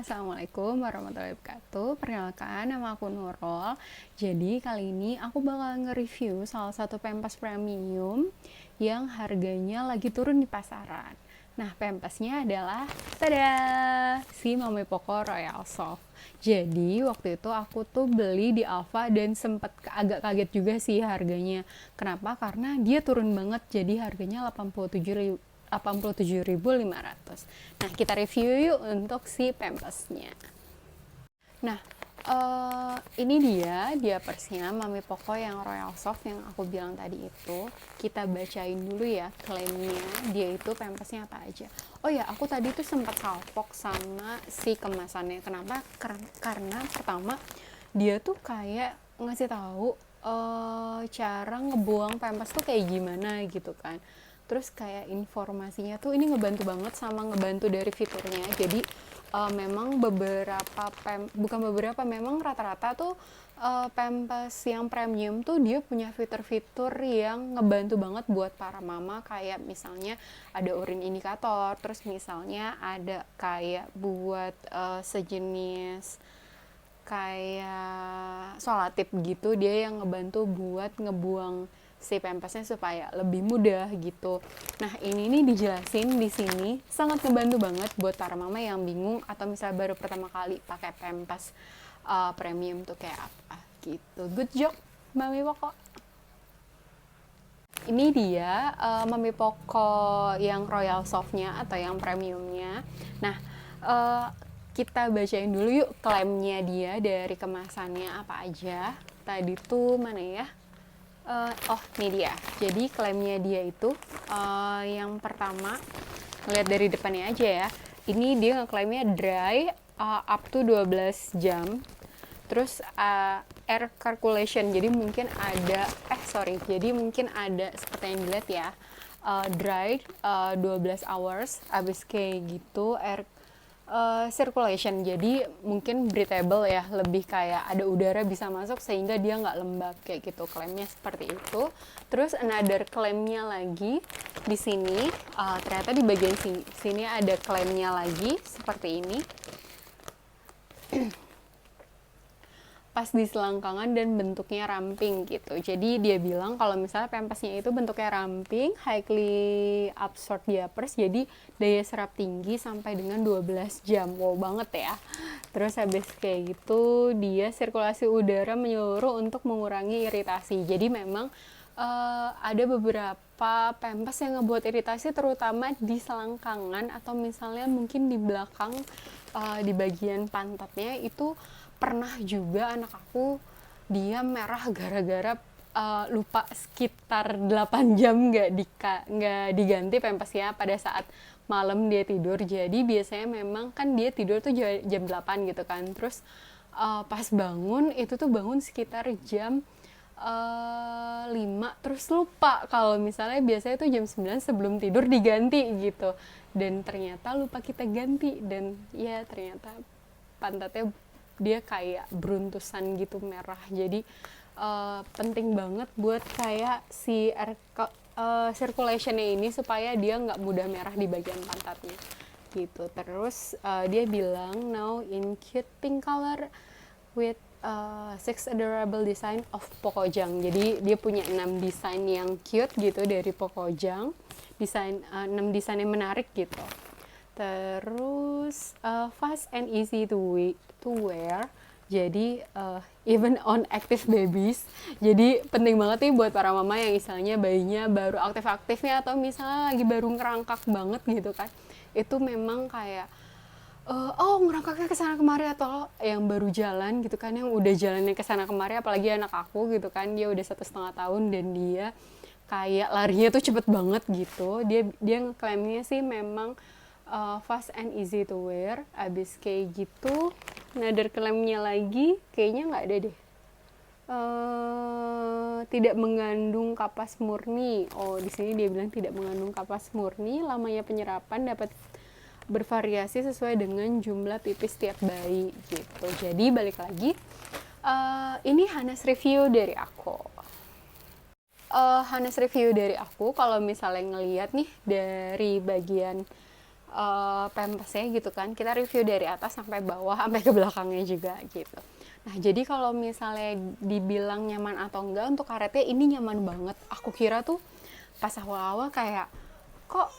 Assalamualaikum warahmatullahi wabarakatuh. Perkenalkan, nama aku Nurul. Jadi kali ini aku bakal nge-review salah satu pempes premium yang harganya lagi turun di pasaran. Nah, pempesnya adalah tada, si Mami Poco Royal Soft. Jadi waktu itu aku tuh beli di Alfa dan sempet agak kaget juga sih harganya. Kenapa? Karena dia turun banget. Jadi harganya 87.500. Nah, kita review yuk untuk si pampasnya. Nah, ini dia diapersnya Mami Poco yang Royal Soft yang aku bilang tadi itu. Kita bacain dulu ya klaimnya. Dia itu pampasnya apa aja. Oh ya, aku tadi tuh sempat salpok sama si kemasannya. Kenapa? Karena pertama dia tuh kayak ngasih tahu cara ngebuang pampas tuh kayak gimana gitu kan. Terus kayak informasinya tuh ini ngebantu banget sama ngebantu dari fiturnya. Jadi memang memang rata-rata tuh Pampers yang premium tuh dia punya fitur-fitur yang ngebantu banget buat para mama, kayak misalnya ada urin indikator, terus misalnya ada kayak buat sejenis kayak solatif gitu, dia yang ngebantu buat ngebuang si pempesnya supaya lebih mudah gitu. Nah, ini nih dijelasin di sini sangat ngebantu banget buat para mama yang bingung atau misalnya baru pertama kali pakai pempes premium tuh kayak apa gitu. Good job Mami Poko. Ini dia Mami Poko yang Royal Softnya atau yang premiumnya. Nah, uh, kita bacain dulu yuk klaimnya dia dari kemasannya apa aja. Tadi tuh mana ya? Ini dia. Jadi klaimnya dia itu yang pertama, ngeliat dari depannya aja ya. Ini dia ngeklaimnya dry up to 12 jam. Terus air calculation. Jadi mungkin ada jadi mungkin ada seperti yang dilihat ya. Dry 12 hours, abis kayak gitu air circulation, jadi mungkin breathable ya, lebih kayak ada udara bisa masuk sehingga dia nggak lembab kayak gitu, klaimnya seperti itu. Terus another klaimnya lagi di sini, ternyata di bagian sini ada klaimnya lagi seperti ini. Pas di selangkangan dan bentuknya ramping gitu. Jadi dia bilang kalau misalnya pempesnya itu bentuknya ramping, highly absorbed diapers, jadi daya serap tinggi sampai dengan 12 jam. Wow banget ya. Terus habis kayak gitu dia sirkulasi udara menyeluruh untuk mengurangi iritasi. Jadi memang ada beberapa pempes yang ngebuat iritasi terutama di selangkangan atau misalnya mungkin di belakang di bagian pantatnya itu. Pernah juga anak aku dia merah gara-gara lupa sekitar 8 jam nggak diganti pempesnya pada saat malam dia tidur. Jadi biasanya memang kan dia tidur tuh jam 8 gitu kan. Terus pas bangun itu tuh bangun sekitar jam 5, terus lupa kalau misalnya biasanya tuh jam 9 sebelum tidur diganti gitu. Dan ternyata lupa kita ganti dan ya ternyata pantatnya dia kayak beruntusan gitu merah. Jadi penting banget buat kayak si circulationnya ini supaya dia nggak mudah merah di bagian pantatnya gitu. Terus dia bilang now in cute pink color with six adorable design of Pokojang. Jadi dia punya 6 desain yang cute gitu dari Pokojang, 6 desain yang menarik gitu. Terus fast and easy to wear. Jadi even on active babies. Jadi penting banget nih buat para mama yang misalnya bayinya baru aktif-aktifnya atau misalnya lagi baru ngerangkak banget gitu kan. Itu memang kayak ngerangkaknya kesana kemari, atau yang baru jalan gitu kan, yang udah jalannya kesana kemari, apalagi anak aku gitu kan, dia udah 1,5 tahun dan dia kayak larinya tuh cepet banget gitu. Dia ngeklaimnya sih memang fast and easy to wear. Abis kayak gitu another klaimnya lagi kayaknya nggak ada deh. Tidak mengandung kapas murni. Di sini dia bilang tidak mengandung kapas murni. Lamanya penyerapan dapat bervariasi sesuai dengan jumlah pipis tiap bayi gitu. Jadi balik lagi, ini Hanes review dari aku. Hanes review dari aku kalau misalnya ngelihat nih dari bagian pampasnya gitu kan, kita review dari atas sampai bawah sampai ke belakangnya juga gitu. Nah jadi kalau misalnya dibilang nyaman atau enggak, untuk karetnya ini nyaman banget. Aku kira tuh pas awal-awal kayak kok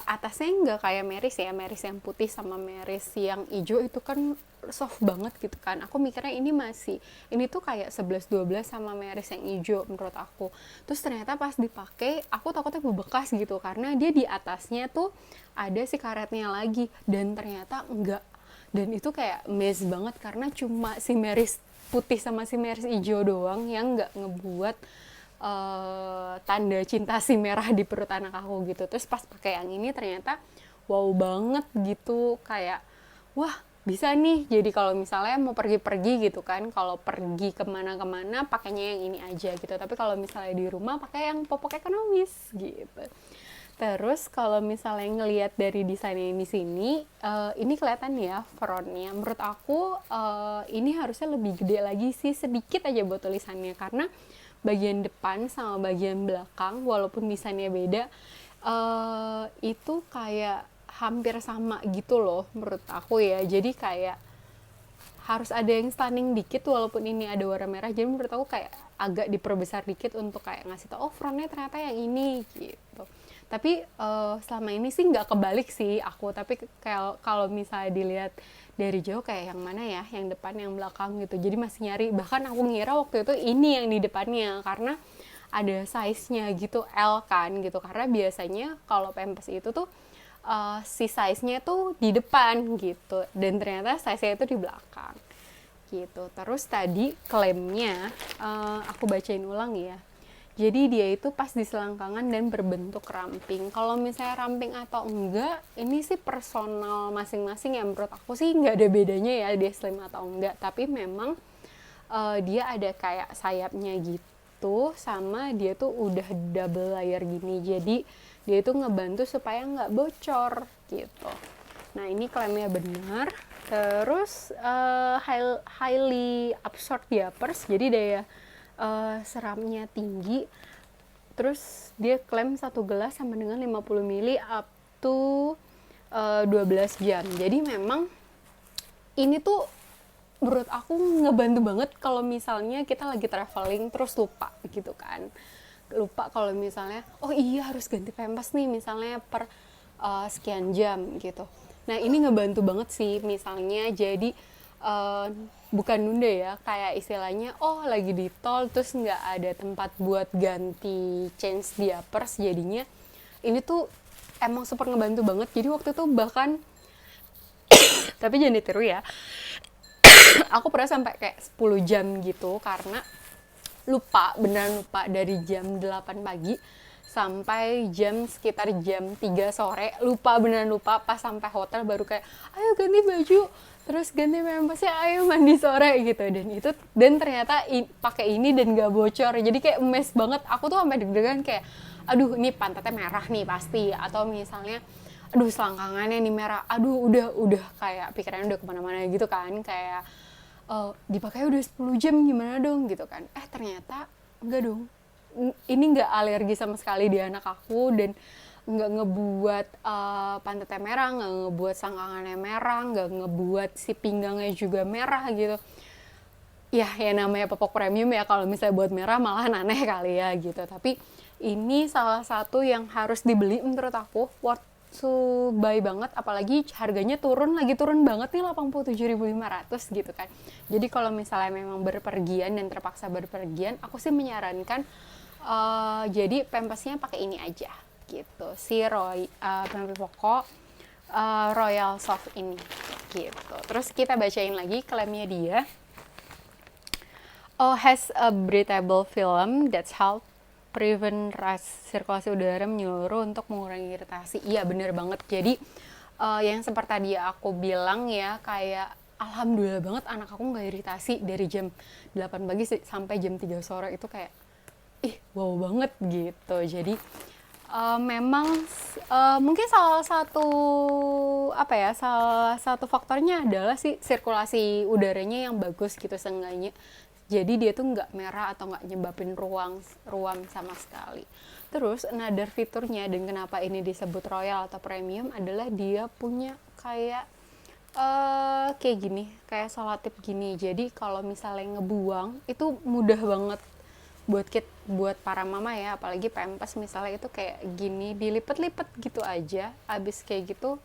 atasnya nggak kayak Meris ya, Meris yang putih sama Meris yang hijau itu kan soft banget gitu kan. Aku mikirnya ini tuh kayak 11-12 sama Meris yang hijau menurut aku. Terus ternyata pas dipakai aku takutnya bebekas gitu karena dia di atasnya tuh ada si karetnya lagi, dan ternyata enggak. Dan itu kayak mes banget karena cuma si Meris putih sama si Meris hijau doang yang nggak ngebuat tanda cinta si merah di perut anak aku gitu. Terus pas pakai yang ini ternyata wow banget gitu, kayak wah bisa nih. Jadi kalau misalnya mau pergi-pergi gitu kan, kalau pergi kemana-kemana pakainya yang ini aja gitu, tapi kalau misalnya di rumah pakai yang popok ekonomis gitu. Terus kalau misalnya ngelihat dari desainnya di sini, ini kelihatan ya frontnya. Menurut aku ini harusnya lebih gede lagi sih, sedikit aja buat tulisannya, karena bagian depan sama bagian belakang walaupun desainnya beda, itu kayak hampir sama gitu loh menurut aku ya. Jadi kayak harus ada yang stunning dikit walaupun ini ada warna merah. Jadi menurut aku kayak agak diperbesar dikit untuk kayak ngasih tau, oh frontnya ternyata yang ini gitu. Tapi selama ini sih nggak kebalik sih aku, tapi kalau misalnya dilihat dari jauh kayak yang mana ya, yang depan yang belakang gitu. Jadi masih nyari, bahkan aku ngira waktu itu ini yang di depannya karena ada size-nya gitu, L kan gitu. Karena biasanya kalau Pampers itu tuh si size-nya tuh di depan gitu, dan ternyata size-nya itu di belakang gitu. Terus tadi klaimnya aku bacain ulang ya. Jadi dia itu pas di selangkangan dan berbentuk ramping. Kalau misalnya ramping atau enggak, ini sih personal masing-masing ya. Menurut aku sih nggak ada bedanya ya dia slim atau enggak. Tapi memang dia ada kayak sayapnya gitu, sama dia tuh udah double layer gini. Jadi dia itu ngebantu supaya nggak bocor gitu. Nah ini klaimnya benar. Terus highly absorbed diapers, jadi daya seramnya tinggi. Terus dia klaim satu gelas sama dengan 50 ml up to 12 jam. Jadi memang ini tuh menurut aku ngebantu banget kalau misalnya kita lagi traveling terus lupa gitu kan. Lupa kalau misalnya oh iya harus ganti Pampers nih misalnya per sekian jam gitu. Nah ini ngebantu banget sih misalnya, jadi bukan nunda ya, kayak istilahnya oh lagi di tol terus nggak ada tempat buat ganti change diapers, jadinya ini tuh emang super ngebantu banget. Jadi waktu itu bahkan tapi jangan ditiru ya, aku pernah sampai kayak 10 jam gitu karena beneran lupa, dari jam 8 pagi sampai sekitar jam 3 sore, beneran lupa. Pas sampai hotel baru kayak ayo ganti baju, terus ganti Pampersnya, ayo mandi sore gitu. Dan ternyata pakai ini dan gak bocor, jadi kayak mes banget. Aku tuh sampai deg-degan kayak aduh ini pantatnya merah nih pasti, atau misalnya aduh selangkangannya nih merah, aduh udah kayak pikirannya udah kemana-mana gitu kan, kayak dipakai udah 10 jam gimana dong gitu kan. Ternyata enggak dong, ini nggak alergi sama sekali di anak aku, dan nggak ngebuat pantatnya merah, nggak ngebuat selangkangannya merah, nggak ngebuat si pinggangnya juga merah gitu. Ya namanya popok premium ya, kalau misalnya buat merah malah aneh kali ya gitu. Tapi ini salah satu yang harus dibeli menurut aku, worth to buy banget, apalagi harganya lagi turun banget nih, 87.500 gitu kan. Jadi kalau misalnya memang berpergian dan terpaksa berpergian, aku sih menyarankan jadi Pampersnya pakai ini aja gitu, si Pampers Poco Royal Soft ini gitu. Terus kita bacain lagi klaimnya dia. Has a breathable film that's help prevent sirkulasi udara menyeluruh untuk mengurangi iritasi. Iya bener banget. Jadi yang seperti tadi aku bilang ya, kayak alhamdulillah banget anak aku nggak iritasi dari jam 8 pagi sampai jam 3 sore, itu kayak wow banget gitu. Jadi memang mungkin salah satu faktornya adalah sih sirkulasi udaranya yang bagus gitu, seenggaknya jadi dia tuh nggak merah atau nggak nyebabin ruam sama sekali. Terus another fiturnya, dan kenapa ini disebut royal atau premium, adalah dia punya kayak gini, kayak selotip gini. Jadi kalau misalnya ngebuang itu mudah banget buat para mama ya, apalagi pempes misalnya, itu kayak gini dilipet-lipet gitu aja. Abis kayak gitu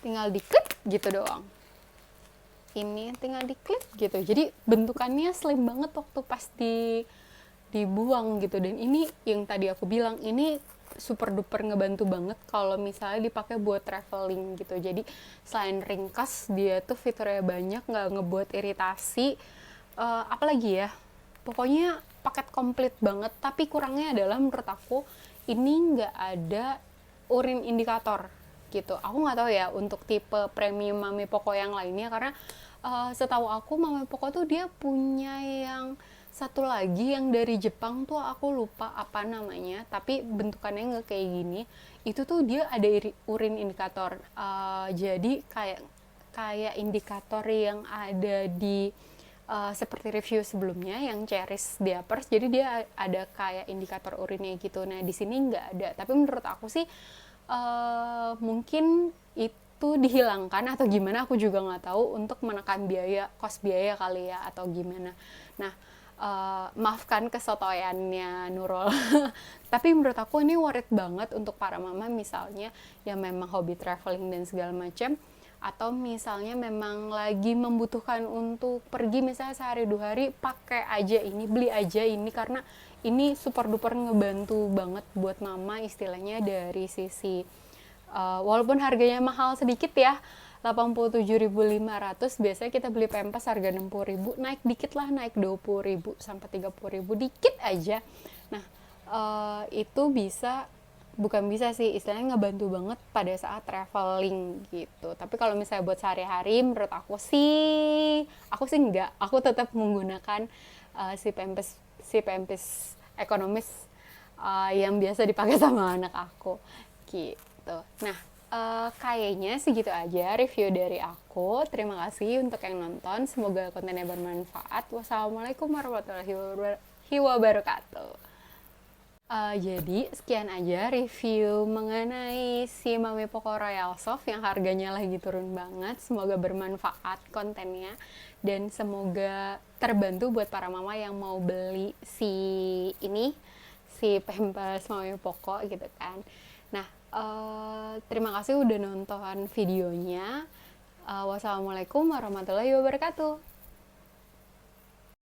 tinggal diklip gitu doang. Ini tinggal diklip gitu. Jadi bentukannya slim banget waktu pas dibuang gitu. Dan ini yang tadi aku bilang, ini super duper ngebantu banget kalau misalnya dipakai buat traveling gitu. Jadi selain ringkas, dia tuh fiturnya banyak, nggak ngebuat iritasi. Apalagi ya, pokoknya paket komplit banget. Tapi kurangnya adalah menurut aku ini nggak ada urin indikator gitu. Aku nggak tahu ya untuk tipe premium Mami Poko yang lainnya, karena setahu aku Mami Poko tuh dia punya yang satu lagi yang dari Jepang tuh, aku lupa apa namanya, tapi bentukannya nggak kayak gini. Itu tuh dia ada urin indikator. Jadi kayak indikator yang ada di seperti review sebelumnya yang Cherish Diapers. Jadi dia ada kayak indikator urinnya gitu. Nah di sini nggak ada. Tapi menurut aku sih mungkin itu dihilangkan atau gimana, aku juga nggak tahu, untuk menekan cost biaya kali ya, atau gimana. Nah, maafkan kesotoyannya Nurul. Tapi menurut aku ini worth it banget untuk para mama misalnya yang memang hobi traveling dan segala macam, atau misalnya memang lagi membutuhkan untuk pergi misalnya sehari 2 hari, pakai aja ini, beli aja ini, karena ini super duper ngebantu banget buat mama istilahnya dari sisi walaupun harganya mahal sedikit ya, 87.500, biasanya kita beli pempes harga 60.000, naik dikit lah, naik 20.000 sampai 30.000, dikit aja. Nah, itu bukan bisa sih, istilahnya ngebantu banget pada saat traveling gitu. Tapi kalau misalnya buat sehari-hari, menurut aku sih enggak. Aku tetap menggunakan si pempes ekonomis yang biasa dipakai sama anak aku gitu. Nah, kayaknya segitu aja review dari aku. Terima kasih untuk yang nonton, semoga kontennya bermanfaat. Wassalamualaikum warahmatullahi wabarakatuh. Jadi sekian aja review mengenai si Mami Poko Royal Soft yang harganya lagi turun banget. Semoga bermanfaat kontennya dan semoga terbantu buat para mama yang mau beli si Pampers Mami Poko gitu kan. Nah, terima kasih udah nonton videonya. Wassalamualaikum warahmatullahi wabarakatuh.